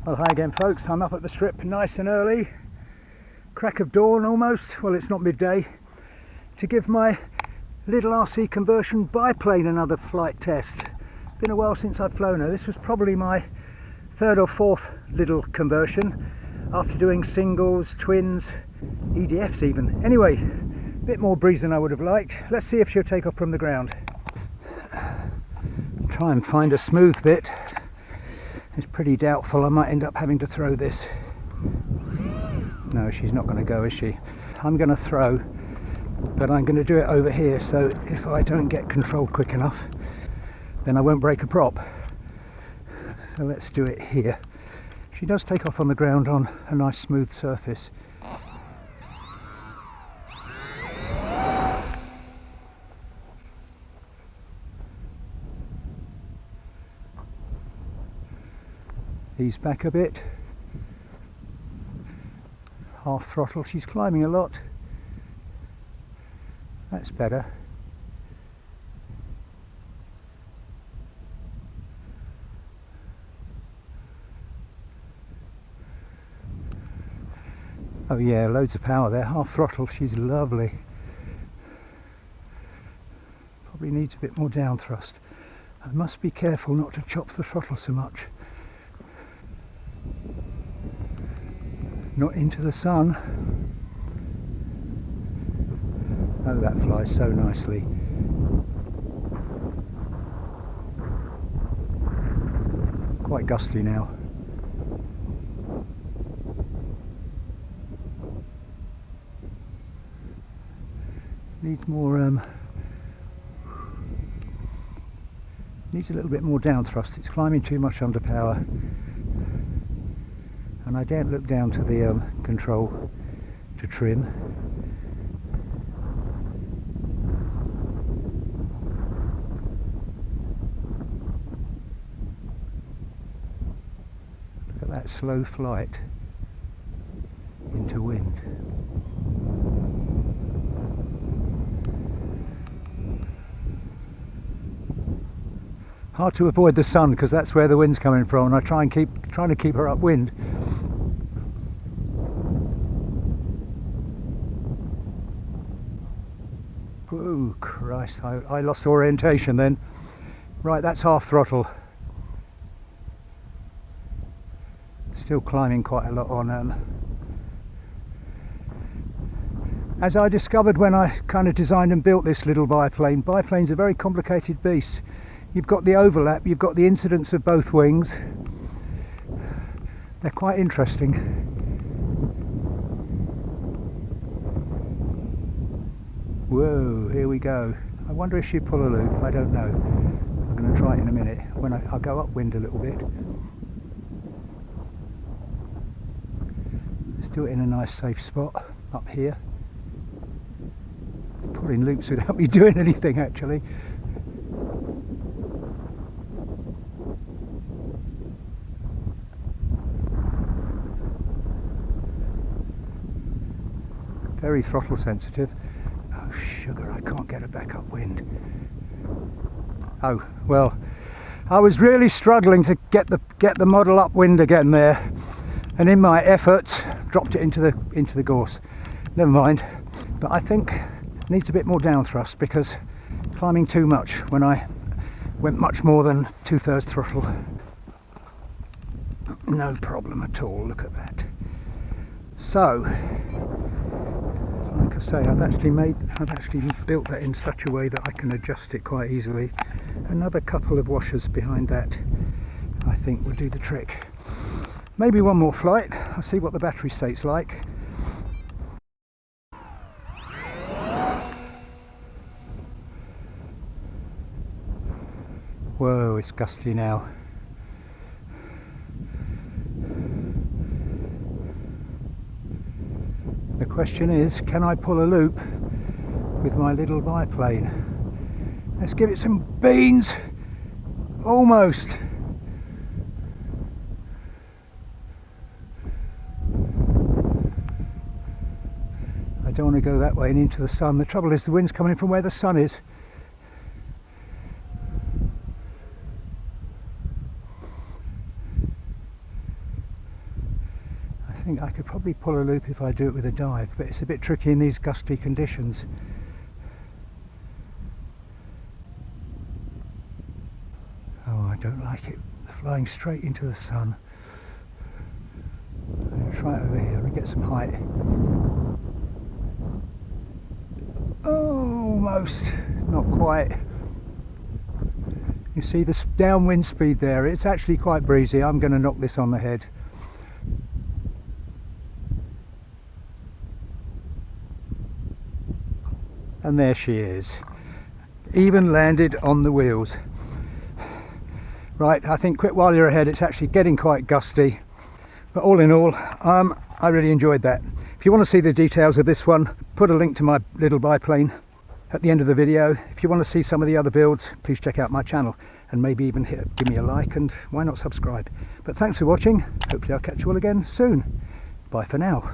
Well, hi again folks, I'm up at the strip nice and early, crack of dawn almost, well it's not midday, to give my Lidl RC conversion biplane another flight test. Been a while since I've flown her. This was probably my third or fourth Lidl conversion, after doing singles, twins, EDFs even. Anyway, a bit more breeze than I would have liked. Let's see if she'll take off from the ground. Try and find a smooth bit. It's pretty doubtful. I might end up having to throw this. No, she's not going to go, is she? I'm going to throw, but I'm going to do it over here, so if I don't get control quick enough, then I won't break a prop. So let's do it here. She does take off on the ground on a nice smooth surface. Ease back a bit. Half throttle. She's climbing a lot. That's better. Oh yeah, loads of power there. Half throttle. She's lovely. Probably needs a bit more down thrust. I must be careful not to chop the throttle so much. Not into the sun. Oh, that flies so nicely. Quite gusty now. Needs more, needs a little bit more down thrust. It's climbing too much under power. And I daren't look down to the control to trim. Look at that slow flight into wind. Hard to avoid the sun because that's where the wind's coming from, and I trying to keep her upwind. Oh Christ, I lost orientation then. Right, that's half throttle. Still climbing quite a lot on as I discovered when I kind of designed and built this little biplane. Biplane's a very complicated beast. You've got the overlap, you've got the incidence of both wings. They're quite interesting. Whoa, here we go. I wonder if she'd pull a loop. I don't know. I'm going to try it in a minute when I'll go upwind a little bit. Let's do it in a nice safe spot up here. Pulling loops without me doing anything actually. Very throttle sensitive. Oh sugar, I can't get her back upwind. Oh well, I was really struggling to get the model upwind again there, and in my efforts dropped it into the gorse. Never mind, but I think it needs a bit more down thrust because climbing too much when I went much more than 2/3 throttle. No problem at all. Look at that. So. Like I say, I've actually built that in such a way that I can adjust it quite easily. Another couple of washers behind that I think will do the trick. Maybe one more flight. I'll see what the battery state's like. Whoa, it's gusty now. The question is, can I pull a loop with my little biplane? Let's give it some beans. Almost. I don't want to go that way and into the sun. The trouble is the wind's coming from where the sun is. think I could probably pull a loop if I do it with a dive, but it's a bit tricky in these gusty conditions. Oh, I don't like it flying straight into the sun. I'm going to try it over here and get some height. Almost, not quite. You see the downwind speed there, it's actually quite breezy. I'm going to knock this on the head. And there she is, even landed on the wheels. Right, I think quit while you're ahead. It's actually getting quite gusty, but all in all, I really enjoyed that. If you want to see the details of this one, put a link to my little biplane at the end of the video. If you want to see some of the other builds, please check out my channel and maybe even give me a like, and why not subscribe. But thanks for watching. Hopefully I'll catch you all again soon. Bye for now.